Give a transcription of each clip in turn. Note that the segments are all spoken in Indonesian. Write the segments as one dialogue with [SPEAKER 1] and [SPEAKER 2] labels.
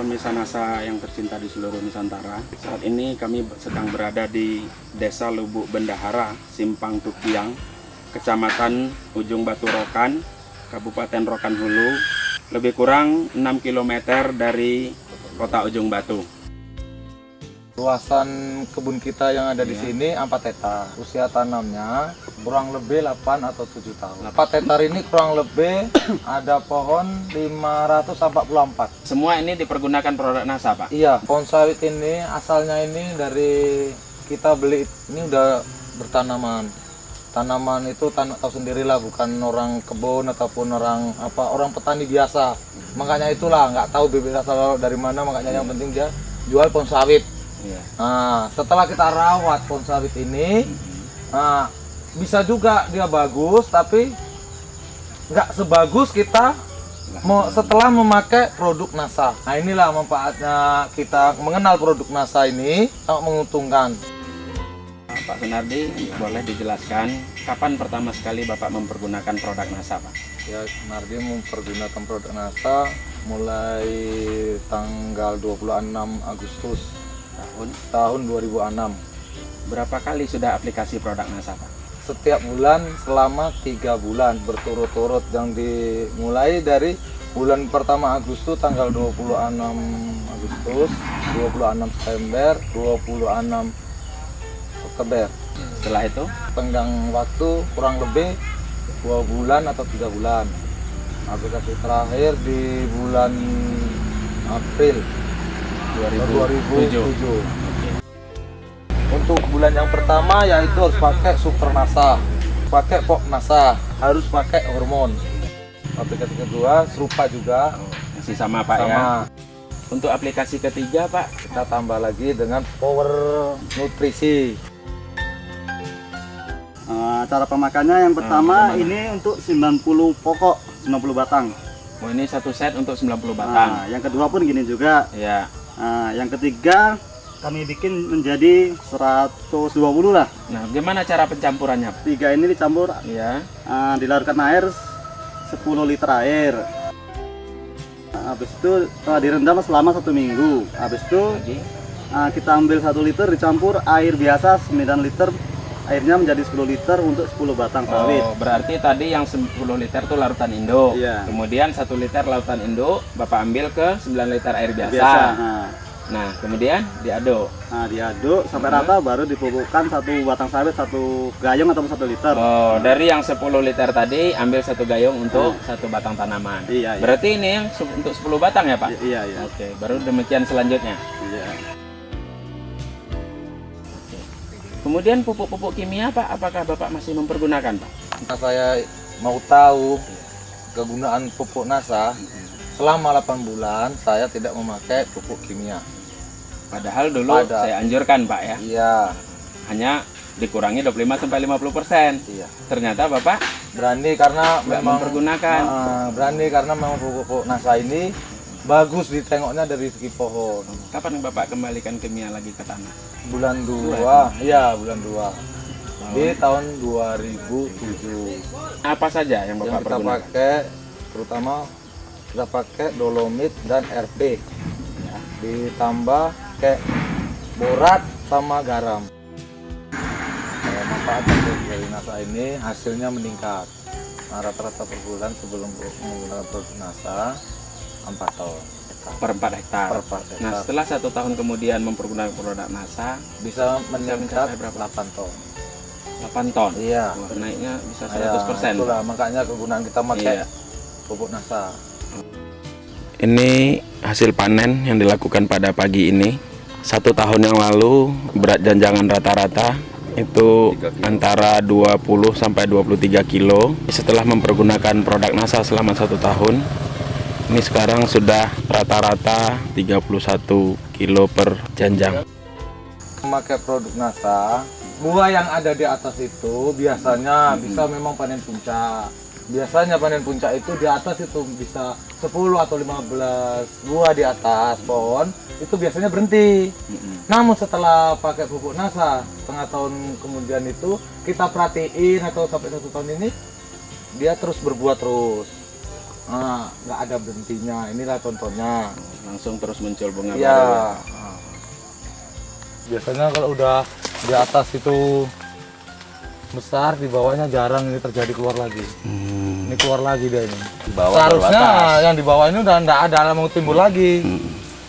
[SPEAKER 1] pemirsa NASA yang tercinta di seluruh Nusantara. Saat ini kami sedang berada di Desa Lubuk Bendahara, Simpang Tukiang, Kecamatan Ujung Batu Rokan, Kabupaten Rokan Hulu, lebih kurang 6 km dari kota Ujung Batu.
[SPEAKER 2] Luasan kebun kita yang ada di sini 4 hektar. Usia tanamnya kurang lebih 8 atau 7 tahun. 4 hektar ini kurang lebih ada pohon 544.
[SPEAKER 1] Semua ini dipergunakan produk NASA, Pak?
[SPEAKER 2] Iya, pohon sawit ini asalnya ini dari kita beli, ini udah bertanaman. Tanaman itu tahu sendirilah, bukan orang kebun ataupun orang petani biasa. Makanya itulah nggak tahu bibit asal dari mana, makanya yang penting dia jual pohon sawit. Nah, setelah kita rawat pohon sawit ini, bisa juga dia bagus, tapi nggak sebagus kita setelah memakai produk NASA. Nah, inilah manfaatnya kita mengenal produk NASA ini, sangat menguntungkan.
[SPEAKER 1] Pak Sunardi, boleh dijelaskan kapan pertama sekali Bapak mempergunakan produk NASA, Pak?
[SPEAKER 2] Ya, Sunardi mempergunakan produk NASA mulai tanggal 26 Agustus tahun 2006.
[SPEAKER 1] Berapa kali sudah aplikasi produk NASA, Pak?
[SPEAKER 2] Setiap bulan selama 3 bulan berturut-turut, yang dimulai dari bulan pertama Agustus tanggal 26 Agustus, 26 September, 26 Oktober.
[SPEAKER 1] Setelah itu
[SPEAKER 2] Tenggang waktu kurang lebih 2 bulan atau 3 bulan. Aplikasi terakhir di bulan April 2007. Untuk bulan yang pertama yaitu harus pakai Super NASA, pakai Pok NASA, harus pakai hormon. Aplikasi kedua serupa juga,
[SPEAKER 1] masih sama, Pak, ya? Untuk aplikasi ketiga, Pak,
[SPEAKER 2] kita tambah lagi dengan Power Nutrisi.
[SPEAKER 3] Cara pemakaiannya yang pertama ini untuk 90 pokok, 90 batang.
[SPEAKER 1] Oh, ini satu set untuk 90 batang.
[SPEAKER 3] Yang kedua pun gini juga.
[SPEAKER 1] Ya.
[SPEAKER 3] Yang ketiga kami bikin menjadi 120 lah.
[SPEAKER 1] Nah, gimana cara pencampurannya?
[SPEAKER 3] 3 ini dicampur,
[SPEAKER 1] Ya.
[SPEAKER 3] dilarutkan air 10 liter air. Habis itu direndam selama 1 minggu. Habis itu kita ambil 1 liter dicampur air biasa 9 liter. Airnya menjadi 10 liter untuk 10 batang sawit.
[SPEAKER 1] Oh, berarti tadi yang 10 liter itu larutan induk.
[SPEAKER 3] Iya.
[SPEAKER 1] Kemudian 1 liter lautan induk Bapak ambil ke 9 liter air biasa. Nah, kemudian diaduk.
[SPEAKER 3] Diaduk sampai rata, baru dipupukkan 1 batang sawit, 1 gayung atau 1 liter.
[SPEAKER 1] Oh, dari yang 10 liter tadi ambil 1 gayung untuk 1 batang tanaman.
[SPEAKER 3] Iya.
[SPEAKER 1] Berarti ini yang untuk 10 batang ya, Pak?
[SPEAKER 3] Iya.
[SPEAKER 1] Oke, baru demikian selanjutnya.
[SPEAKER 3] Iya.
[SPEAKER 1] Kemudian pupuk-pupuk kimia, Pak, apakah Bapak masih mempergunakan, Pak?
[SPEAKER 2] Nah, saya mau tahu kegunaan pupuk NASA. Selama 8 bulan saya tidak memakai pupuk kimia.
[SPEAKER 1] Padahal dulu saya anjurkan, Pak, ya.
[SPEAKER 2] Iya.
[SPEAKER 1] Hanya dikurangi 25-50%.
[SPEAKER 2] Iya.
[SPEAKER 1] Ternyata Bapak
[SPEAKER 2] Berani karena
[SPEAKER 1] nggak
[SPEAKER 2] memang
[SPEAKER 1] mempergunakan.
[SPEAKER 2] berani karena memang pupuk NASA ini bagus ditengoknya dari segi pohon.
[SPEAKER 1] Kapan Bapak kembalikan kimia lagi ke tanah?
[SPEAKER 2] Bulan 2, iya bulan 2. Di tahun 2007.
[SPEAKER 1] Apa saja yang Bapak
[SPEAKER 2] Yang kita
[SPEAKER 1] pergunakan?
[SPEAKER 2] pakai, terutama kita pakai dolomit dan RP. Ya, ditambah kayak borat sama garam. Manfaat dari NASA ini hasilnya meningkat. Nah, rata-rata per bulan sebelum menggunakan produk NASA 4 ton.
[SPEAKER 1] Per 4 hektar.
[SPEAKER 2] Per 4 hektar.
[SPEAKER 1] Nah, setelah 1 tahun kemudian mempergunakan produk NASA,
[SPEAKER 2] Bisa meningkat
[SPEAKER 1] mencapai berapa?
[SPEAKER 2] 8 ton.
[SPEAKER 1] 8 ton.
[SPEAKER 2] Iya.
[SPEAKER 1] Wah, naiknya bisa
[SPEAKER 2] Ya,
[SPEAKER 1] 100%.
[SPEAKER 2] itulah makanya kegunaan kita pakai
[SPEAKER 1] Iya.
[SPEAKER 2] pupuk NASA.
[SPEAKER 1] Ini hasil panen yang dilakukan pada pagi ini. 1 tahun yang lalu berat janjangan rata-rata itu antara 20 sampai 23 kilo. Setelah mempergunakan produk NASA selama 1 tahun, ini sekarang sudah rata-rata 31 kilo per janjang.
[SPEAKER 2] Memakai produk NASA, buah yang ada di atas itu biasanya bisa memang panen puncak. Biasanya panen puncak itu di atas itu bisa 10 atau 15 buah di atas pohon, itu biasanya berhenti. Namun setelah pakai pupuk NASA, setengah tahun kemudian itu kita perhatiin atau sampai 1 tahun ini, dia terus berbuah terus. nggak ada berhentinya. Inilah contohnya.
[SPEAKER 1] Langsung terus muncul bunga
[SPEAKER 2] Iya.
[SPEAKER 1] baru ya.
[SPEAKER 2] Biasanya kalau udah di atas itu besar, di bawahnya jarang ini terjadi keluar lagi. Ini keluar lagi dia ini.
[SPEAKER 1] Di bawah baru
[SPEAKER 2] Seharusnya
[SPEAKER 1] atas.
[SPEAKER 2] yang di bawah ini udah nggak ada mau timbul lagi.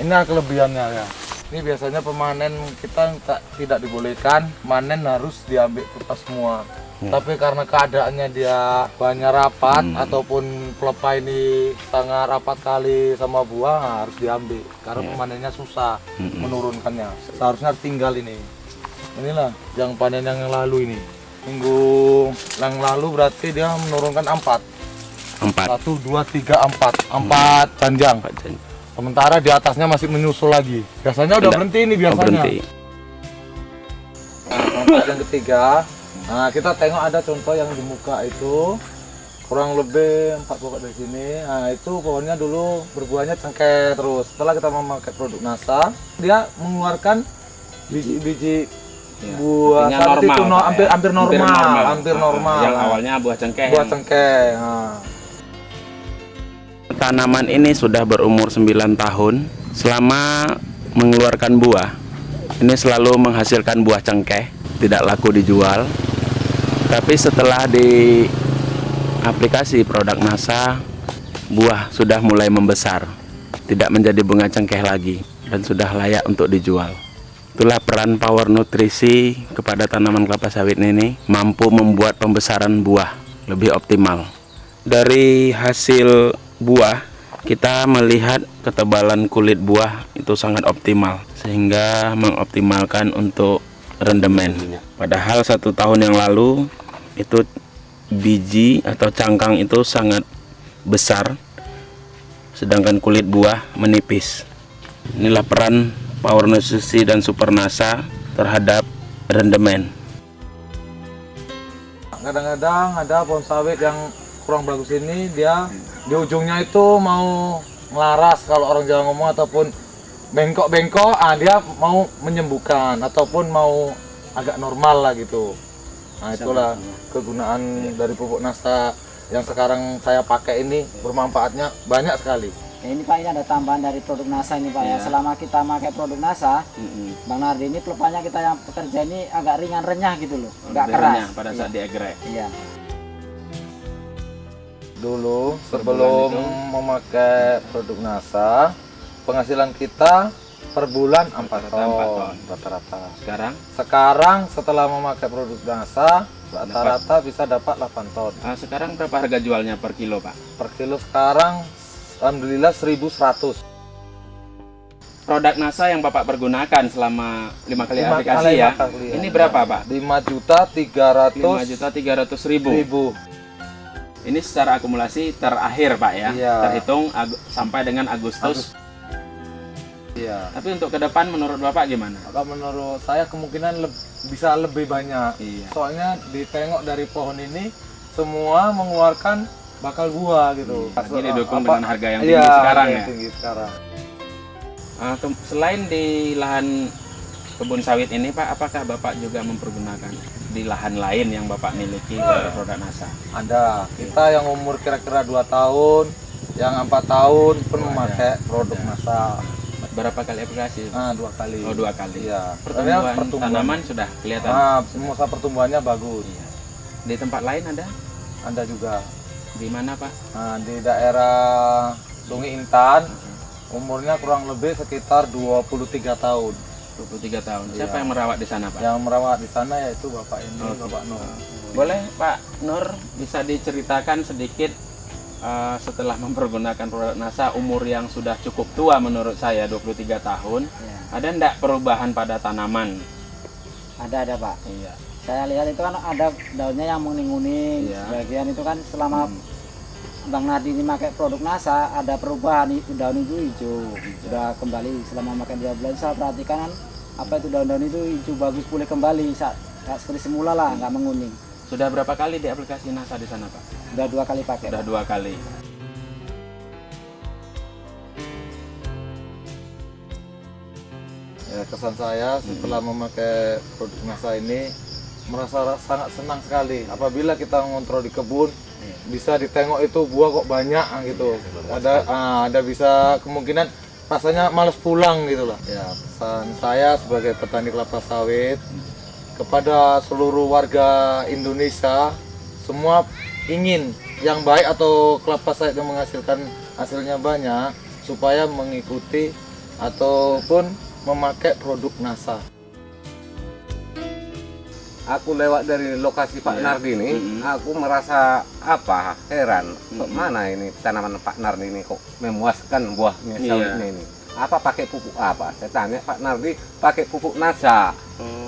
[SPEAKER 2] Ini kelebihannya ya. Ini biasanya pemanen kita tidak dibolehkan, manen harus diambil kertas semua. Tapi karena keadaannya dia banyak rapat ataupun pelepah ini sangat rapat kali sama buah, harus diambil karena pemanennya susah menurunkannya. Seharusnya tinggal ini. Inilah yang panen yang lalu ini. Minggu yang lalu berarti dia menurunkan 4. 1, 2, 3, 4 panjang. Sementara di atasnya masih menyusul lagi. Biasanya udah berhenti ini biasanya. Nah, tempat yang ketiga, nah kita tengok ada contoh yang di muka itu kurang lebih 4 pokok dari sini. Nah itu pohonnya dulu berbuahnya cengkeh terus. Setelah kita memakai produk NASA, dia mengeluarkan biji-biji buah saat itu hampir normal.
[SPEAKER 1] Yang awalnya buah cengkeh.
[SPEAKER 2] Buah cengkeh. Nah.
[SPEAKER 1] Tanaman ini sudah berumur 9 tahun. Selama mengeluarkan buah, ini selalu menghasilkan buah cengkeh, tidak laku dijual. Tapi setelah di aplikasi produk NASA, buah sudah mulai membesar, tidak menjadi bunga cengkeh lagi, dan sudah layak untuk dijual. Itulah peran power nutrisi kepada tanaman kelapa sawit ini, mampu membuat pembesaran buah lebih optimal. Dari hasil buah, kita melihat ketebalan kulit buah itu sangat optimal, sehingga mengoptimalkan untuk rendemen. Padahal 1 tahun yang lalu itu biji atau cangkang itu sangat besar, sedangkan kulit buah menipis. Inilah peran power nutrisi dan super NASA terhadap rendemen.
[SPEAKER 2] Kadang-kadang ada pohon sawit yang kurang bagus ini, dia di ujungnya itu mau ngelaras kalau orang Jawa ngomong, ataupun bengkok-bengkok, dia mau menyembuhkan ataupun mau agak normal lah gitu. Nah itulah kegunaan dari pupuk NASA yang sekarang saya pakai ini, bermanfaatnya banyak sekali.
[SPEAKER 4] Ya, ini Pak, ini ada tambahan dari produk NASA ini Pak ya. Selama kita pakai produk NASA, Bang Nardi, ini pelepahnya kita yang pekerja ini agak ringan renyah gitu loh, nggak keras
[SPEAKER 1] pada saat diegrek.
[SPEAKER 4] Iya.
[SPEAKER 2] Dulu sebelum memakai produk NASA, penghasilan kita per bulan 4 ton rata-rata. Sekarang setelah memakai produk NASA, rata-rata bisa dapat 8 ton.
[SPEAKER 1] Sekarang berapa harga jualnya per kilo, Pak?
[SPEAKER 2] Per kilo sekarang alhamdulillah 1.100.
[SPEAKER 1] Produk NASA yang Bapak pergunakan selama 5 kali aplikasi ya. Ini berapa, Pak?
[SPEAKER 2] 5.300.000.
[SPEAKER 1] Ini secara akumulasi terakhir, Pak ya.
[SPEAKER 2] Iya.
[SPEAKER 1] Terhitung sampai dengan Agustus.
[SPEAKER 2] Iya.
[SPEAKER 1] Tapi untuk ke depan menurut Bapak gimana?
[SPEAKER 2] Maka menurut saya kemungkinan bisa lebih banyak.
[SPEAKER 1] Iya.
[SPEAKER 2] Soalnya ditengok dari pohon ini semua mengeluarkan bakal buah gitu.
[SPEAKER 1] Jadi didukung dengan harga yang tinggi sekarang ya.
[SPEAKER 2] Tinggi sekarang.
[SPEAKER 1] Selain di lahan kebun sawit ini, Pak, apakah Bapak juga mempergunakan di lahan lain yang Bapak miliki dari produk NASA?
[SPEAKER 2] Ada. Kita yang umur kira-kira 2 tahun, yang 4 tahun pun memakai produk NASA.
[SPEAKER 1] Berapa kali aplikasi?
[SPEAKER 2] 2 kali.
[SPEAKER 1] Oh, 2 kali.
[SPEAKER 2] Iya.
[SPEAKER 1] Pertumbuhan tanaman sudah kelihatan.
[SPEAKER 2] Masa pertumbuhannya bagus.
[SPEAKER 1] Iya. Di tempat lain ada?
[SPEAKER 2] Ada juga.
[SPEAKER 1] Di mana, Pak?
[SPEAKER 2] Di daerah Sungai Intan, umurnya kurang lebih sekitar 23 tahun.
[SPEAKER 1] 23 tahun.
[SPEAKER 2] Iya.
[SPEAKER 1] Siapa yang merawat di sana, Pak?
[SPEAKER 2] Yang merawat di sana yaitu Bapak ini, Bapak Nur.
[SPEAKER 1] Boleh, Pak Nur, bisa diceritakan sedikit setelah mempergunakan produk NASA, umur yang sudah cukup tua menurut saya, 23 tahun.
[SPEAKER 4] Ya.
[SPEAKER 1] Ada enggak perubahan pada tanaman?
[SPEAKER 4] Ada Pak.
[SPEAKER 1] Iya.
[SPEAKER 4] Saya lihat itu kan ada daunnya yang menguning-uning.
[SPEAKER 1] Iya.
[SPEAKER 4] Sebagian itu kan selama Bang Nardi ini pakai produk NASA ada perubahan, itu daun itu hijau. Sudah kembali selama makan 2 bulan, saya perhatikan kan apa itu daun-daun itu hijau bagus, pulih kembali seperti semula lah, nggak menguning.
[SPEAKER 1] Sudah berapa kali di aplikasi NASA di sana, Pak?
[SPEAKER 4] Sudah 2 kali pakai.
[SPEAKER 1] Sudah 2 kali.
[SPEAKER 2] Ya, kesan saya setelah memakai produk NASA ini merasa sangat senang sekali. Apabila kita mengontrol di kebun, bisa ditengok itu buah kok banyak gitu. Ada bisa kemungkinan rasanya males pulang gitu lah. Ya, pesan saya sebagai petani kelapa sawit kepada seluruh warga Indonesia, semua ingin yang baik atau kelapa sawit yang menghasilkan hasilnya banyak supaya mengikuti ataupun memakai produk NASA.
[SPEAKER 5] Aku lewat dari lokasi Pak Nardi ini, aku merasa heran, kok mana ini tanaman Pak Nardi ini kok memuaskan buahnya sawitnya ini. Apa pakai pupuk apa? Saya tanya Pak Nardi pakai pupuk NASA.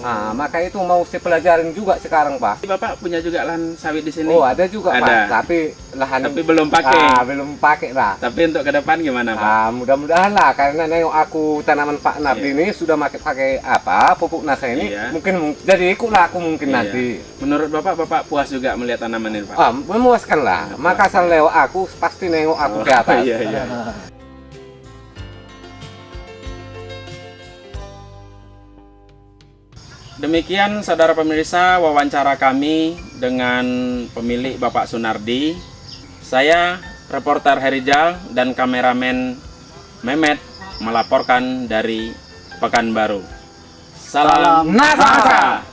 [SPEAKER 5] Nah, maka itu mau saya pelajarin juga sekarang, Pak.
[SPEAKER 1] Bapak punya juga lahan sawit di sini?
[SPEAKER 5] Oh, ada juga,
[SPEAKER 1] ada.
[SPEAKER 5] Pak. Tapi lahan
[SPEAKER 1] Belum pakai.
[SPEAKER 5] Belum pakai lah.
[SPEAKER 1] Tapi untuk ke depan gimana, Pak?
[SPEAKER 5] Mudah-mudahan lah, karena nengok aku tanaman Pak Nardi ini sudah pakai pupuk NASA ini, mungkin jadi ikutlah aku mungkin nanti.
[SPEAKER 1] Menurut Bapak puas juga melihat tanaman ini, Pak?
[SPEAKER 5] Memuaskan lah. Maka asal lewat aku pasti nengok aku ke atas.
[SPEAKER 1] Iya. Demikian saudara pemirsa wawancara kami dengan pemilik Bapak Sunardi. Saya reporter Herijal dan kameramen Mehmet melaporkan dari Pekanbaru. Salam NASA!